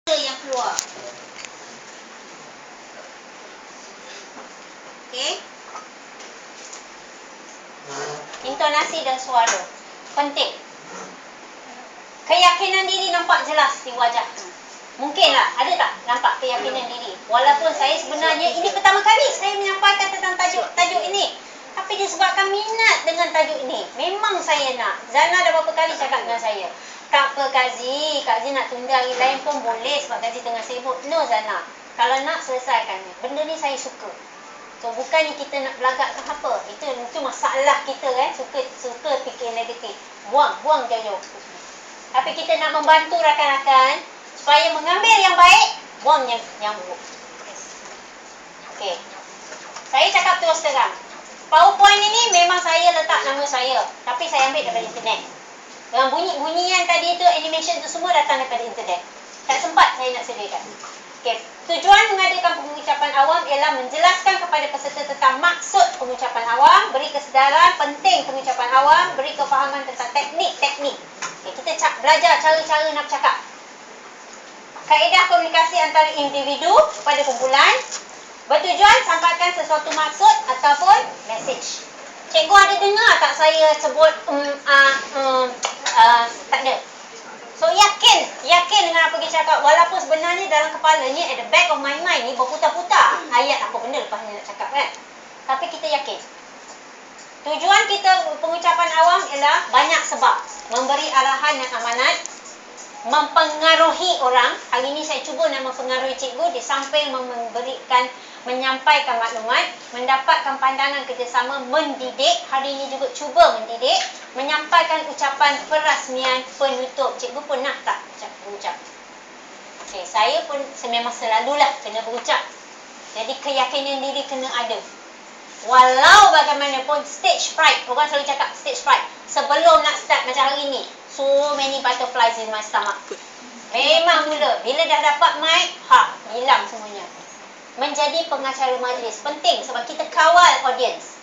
yang keluar. Okey. Intonasi dan suara penting. Keyakinan diri nampak jelas di wajah. Mungkinlah, ada tak nampak keyakinan diri? Walaupun saya sebenarnya ini pertama kali saya menyampaikan tentang tajuk ini. Tapi disebabkan minat dengan tajuk ini, memang saya nak. Zana dah berapa kali cakap dengan saya, tak apa Kak Zee nak tunda hari lain pun boleh sebab Kak Zee tengah sibuk. No Zana, kalau nak selesaikan ni. Benda ni saya suka. So bukannya kita nak belagak ke apa. Itu masalah kita kan. Suka fikir negatif. Buang jauh-jauh. Tapi kita nak membantu rakan-rakan supaya mengambil yang baik, buang yang buruk. Okey. Saya cakap terus terang. PowerPoint ini memang saya letak nama saya, tapi saya ambil daripada internet. Dengan bunyi-bunyian tadi itu, animation itu semua datang daripada internet. Tak sempat saya nak sediakan. Okey. Tujuan mengadakan pengucapan awam ialah menjelaskan kepada peserta tentang maksud pengucapan awam, beri kesedaran penting pengucapan awam, beri kefahaman tentang teknik-teknik. Okay, kita belajar cara-cara nak bercakap. Kaedah komunikasi antara individu pada kumpulan, bertujuan sampaikan sesuatu maksud ataupun message. Cikgu ada dengar tak saya sebut tak ada. So yakin dengan apa kita cakap, walaupun sebenarnya dalam kepala ni, at the back of my mind ni berputar-putar ayat apa benda lepas ni nak cakap kan. Tapi kita yakin. Tujuan kita pengucapan awam ialah banyak sebab. Memberi arahan dan amanat, mempengaruhi orang. Hari ini saya cuba nak mempengaruhi cikgu di samping menyampaikan maklumat, mendapatkan pandangan kerjasama, mendidik. Hari ini juga cuba mendidik, menyampaikan ucapan perasmian penutup. Cikgu pernah tak berucap? Okay, saya pun memang selalulah kena berucap. Jadi keyakinan diri kena ada. Walau bagaimanapun stage fright, orang selalu cakap stage fright. Sebelum nak start macam hari ni, so many butterflies in my stomach. Memang mula, bila dah dapat mic, hilang semuanya. Menjadi pengacara majlis penting sebab kita kawal audience.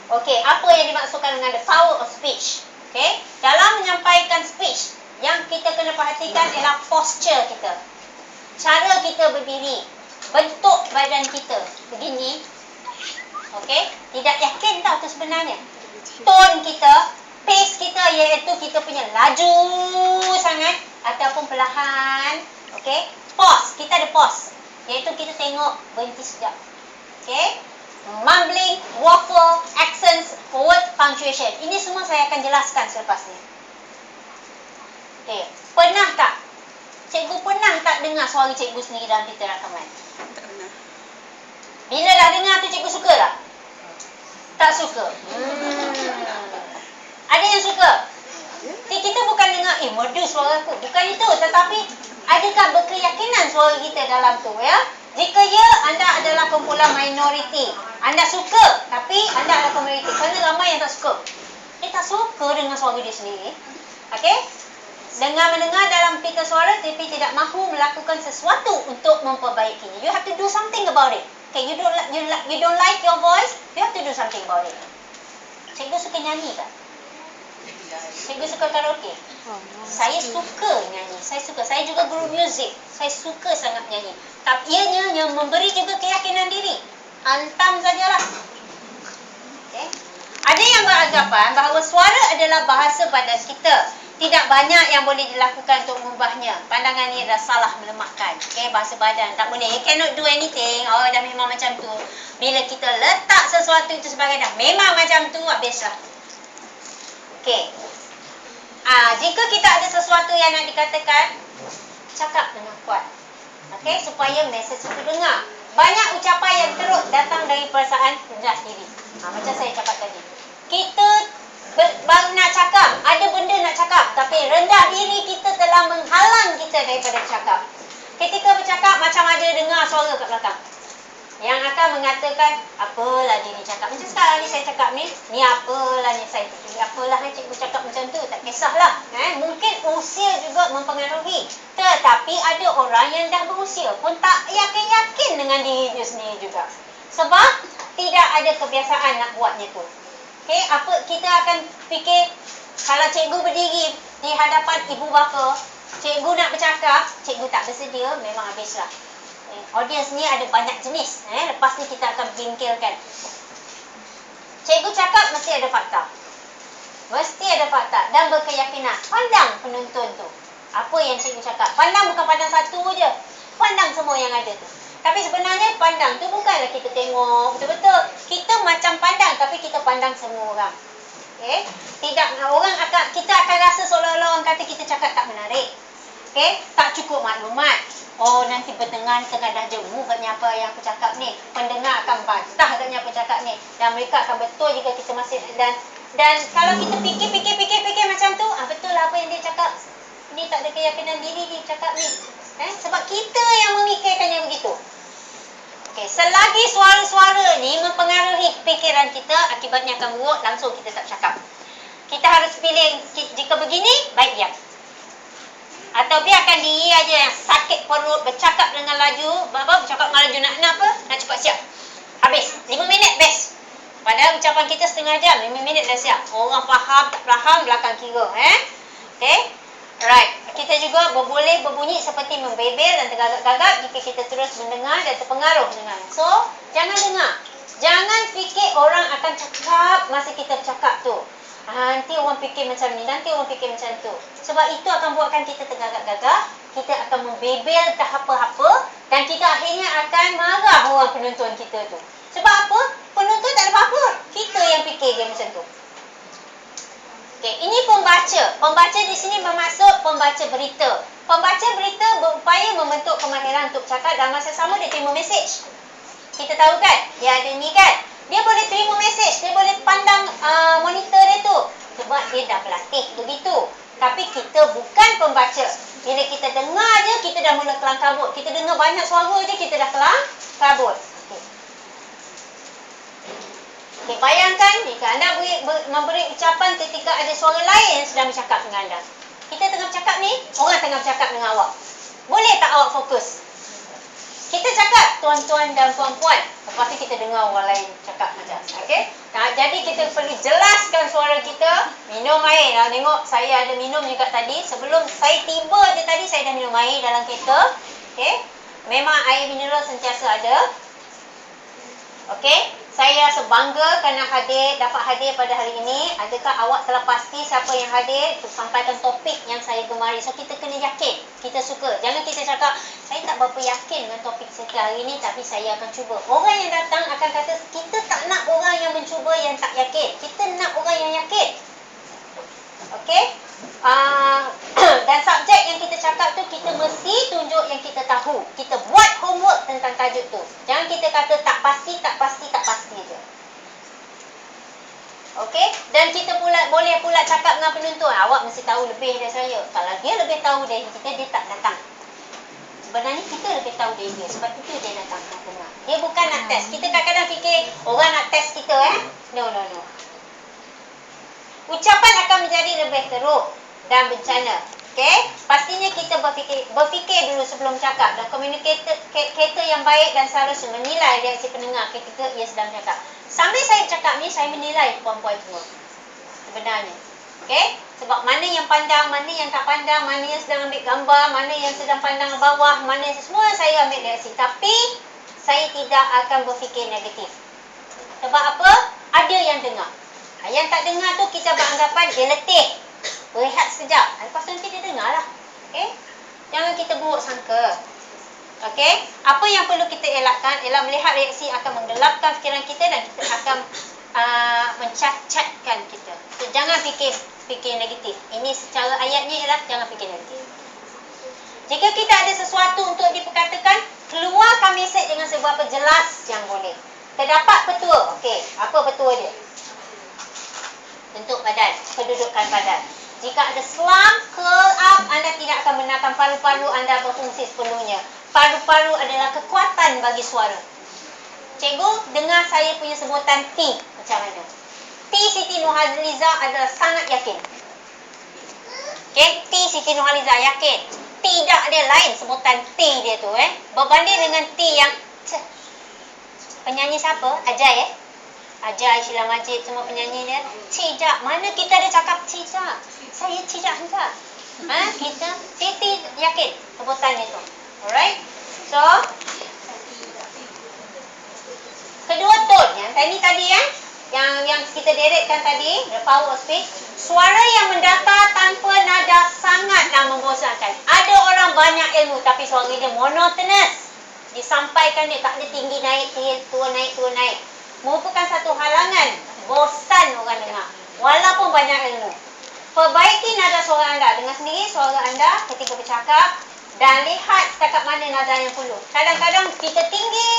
Okey, apa yang dimaksudkan dengan the power of speech? Okey, dalam menyampaikan speech, yang kita kena perhatikan ialah posture kita. Cara kita berdiri, bentuk badan kita. Begini. Okey, tidak yakin tau tu sebenarnya. Tone kita, pace kita iaitu kita punya laju sangat ataupun perlahan. Okey, pause, kita ada pause. Iaitu kita tengok berhenti sekejap. Okey, mumbling, waffle, accents, forward, punctuation. Ini semua saya akan jelaskan selepas ni. Okey, pernah tak? Cikgu pernah tak dengar suara cikgu sendiri dalam pita rakaman? Tak pernah. Bila dah dengar tu cikgu suka tak? Tak suka. Ada yang suka? Kita bukan dengar, merdu suara aku. Bukan itu. Tetapi, adakah berkeyakinan suara kita dalam tu ya? Jika ya, anda adalah kumpulan minoriti. Anda suka, tapi anda adalah community. Kerana ramai yang tak suka. Dia tak suka dengan suara dia sendiri. Okey? Dengan mendengar dalam pita suara, tapi tidak mahu melakukan sesuatu untuk memperbaikinya. You have to do something about it. Okay, you don't like your voice, you have to do something about it. Cikgu suka nyanyi tak? Cikgu suka karaoke? Saya suka nyanyi. Saya juga guru muzik. Saya suka sangat nyanyi. Tapi ianya yang memberi juga keyakinan diri. Hantam sajalah. Okay. Ada yang beranggapan bahawa suara adalah bahasa badan kita. Tidak banyak yang boleh dilakukan untuk mengubahnya. Pandangan ini adalah salah melemahkan. Okay, bahasa badan. Tak boleh. You cannot do anything. Oh, dah memang macam tu. Bila kita letak sesuatu itu sebagai dah memang macam tu, habislah. Okay. Jika kita ada sesuatu yang nak dikatakan, cakap dengan kuat. Okay, supaya mesej itu dengar. Banyak ucapan yang teruk datang dari perasaan rendah diri. Macam saya cakap tadi. Kita baru nak cakap, ada benda nak cakap, tapi rendah diri kita telah menghalang kita daripada cakap. Ketika bercakap, macam ada dengar suara kat belakang yang akan mengatakan, apalah dia ni cakap. Macam sekarang ni saya cakap ni apalah ni saya fikir, apalah cikgu cakap macam tu, tak kisahlah. Mungkin usia juga mempengaruhi. Tetapi ada orang yang dah berusia pun tak yakin-yakin dengan diri dia sendiri juga. Sebab tidak ada kebiasaan nak buatnya tu. Okay, apa kita akan fikir kalau cikgu berdiri di hadapan ibu bapa, Cikgu nak bercakap, cikgu tak bersedia, memang habislah. Audience ni ada banyak jenis. Lepas ni kita akan bingkilkan. Cikgu cakap mesti ada fakta. Mesti ada fakta dan berkeyakinan. Pandang penonton tu. Apa yang cikgu cakap. Pandang bukan pandang satu je. Pandang semua yang ada tu. Tapi sebenarnya pandang tu bukanlah kita tengok betul-betul. Kita macam pandang tapi kita pandang semua orang. Okay? Tidak, orang akan, kita akan rasa seolah-olah orang kata kita cakap tak menarik. Okay? Tak cukup maklumat. Oh, nanti pendengar tengah dah jemu katnya apa yang aku cakap ni. Pendengar akan bantah katnya apa cakap ni. Dan mereka akan betul jika kita masih dan kalau kita fikir macam tu, betul lah apa yang dia cakap. Ni tak ada keyakinan diri dia cakap ni. Sebab kita yang memikirkannya begitu. Okay, selagi suara-suara ni mempengaruhi fikiran kita, akibatnya akan buruk, langsung kita tak cakap. Kita harus pilih, jika begini, baik diam. Atau biarkan diri aja yang sakit perut, bercakap dengan laju, bercakap dengan laju nak apa? Nak cepat siap. Habis, 5 minit best. Padahal ucapan kita setengah jam, 5 minit dah siap. Orang faham, tak faham, belakang kira. Okay? Right. Kita juga boleh berbunyi seperti membebel dan tergagap-gagap jika kita terus mendengar dan terpengaruh dengan. So, jangan dengar. Jangan fikir orang akan cakap masa kita bercakap tu. Nanti orang fikir macam ni, nanti orang fikir macam tu. Sebab itu akan buatkan kita tergagap-gagap, kita akan membebel tak apa-apa dan kita akhirnya akan marah orang penonton kita tu. Sebab apa? Penonton tak ada apa-apa. Kita yang fikir dia macam tu. Okay, ini pembaca. Pembaca di sini bermaksud pembaca berita. Pembaca berita berupaya membentuk kemahiran untuk bercakap dan masa sama dia terima mesej. Kita tahu kan? Dia ada ni kan? Dia boleh terima mesej, dia boleh pandang monitor dia tu. Sebab dia dah berlatih begitu. Tapi kita bukan pembaca. Bila kita dengar je, kita dah mula kelang kabut. Kita dengar banyak suara je, kita dah kelang kabut. Okay, bayangkan jika anda memberi ucapan ketika ada suara lain yang sedang bercakap dengan anda. Kita tengah bercakap ni, orang tengah bercakap dengan awak. Boleh tak awak fokus? Kita cakap tuan-tuan dan puan-puan. Lepas tu kita dengar orang lain cakap macam. Okay? Nah, jadi kita perlu jelaskan suara kita. Minum air. Nah, tengok saya ada minum juga tadi. Sebelum saya tiba je tadi, saya dah minum air dalam kereta. Okay? Memang air mineral sentiasa ada. Okey, saya rasa bangga kerana dapat hadir pada hari ini. Adakah awak telah pasti siapa yang hadir untuk sampaikan topik yang saya gemari? So, kita kena yakin. Kita suka. Jangan kita cakap, saya tak berapa yakin dengan topik kita hari ini, tapi saya akan cuba. Orang yang datang akan kata, kita tak nak orang yang mencuba yang tak yakin. Kita nak orang yang yakin. Okey? Dan subjek yang kita cakap tu, kita mesti tunjuk yang kita tahu. Kita buat homework tentang tajuk tu. Jangan kita kata tak pasti je. Okey? Dan kita boleh pula cakap dengan penonton, awak mesti tahu lebih dari saya. Kalau dia lebih tahu dari kita, dia tak datang. Sebenarnya kita lebih tahu dari dia. Sebab itu dia datang nak dengar. Dia bukan nak test. Kita kadang-kadang fikir orang nak test kita. No. Ucapan akan menjadi lebih teruk dan bencana. Okey? Pastinya kita berfikir dulu sebelum cakap. Dan komunikator yang baik dan seharusnya menilai reaksi pendengar ketika ia sedang cakap. Sambil saya cakap ni, saya menilai puan-puan semua. Sebenarnya. Okey? Sebab mana yang pandang, mana yang tak pandang, mana yang sedang ambil gambar, mana yang sedang pandang ke bawah, mana yang semua saya ambil reaksi. Tapi, saya tidak akan berfikir negatif. Sebab apa? Ada yang dengar. Yang tak dengar tu kita beranggapan dia letih. Berehat sekejap. Lepas tu nanti dia dengar lah. Okay? Jangan kita buruk sangka. Okay? Apa yang perlu kita elakkan ialah melihat reaksi akan menggelapkan fikiran kita dan kita akan mencacatkan kita. So, jangan fikir negatif. Ini secara ayatnya ialah jangan fikir negatif. Jika kita ada sesuatu untuk diperkatakan, keluarkan mesej dengan seberapa jelas yang boleh. Terdapat petua. Okey, apa petua dia? Bentuk badan, kedudukan badan. Jika ada slump, curl up, anda tidak akan benarkan paru-paru anda berfungsi sepenuhnya. Paru-paru adalah kekuatan bagi suara. Cikgu, dengar saya punya sebutan T macam mana? T Siti Nurhaliza adalah sangat yakin. Okay? T Siti Nurhaliza yakin. Tidak ada lain sebutan T dia tu. Berbanding dengan T yang penyanyi siapa? Ajai Ajai, Sheila Majid, semua penyanyi dia. Tidak. Mana kita ada cakap tidak? Saya tidak hendak. Kita Siti yakin sebutan itu. Alright? So, kedua tone yang tadi yang kita deretkan tadi, the power of speech, suara yang mendatar tanpa nada sangatlah membosankan. Ada orang banyak ilmu tapi suara dia monotonous. Disampaikan dia tak ada tinggi naik, turun naik, turun naik. Merupakan satu halangan, bosan orang dengar. Walaupun banyak ilmu. Perbaiki nada suara anda. Dengar sendiri suara anda ketika bercakap dan lihat setakat mana nada yang perlu. Kadang-kadang kita tinggi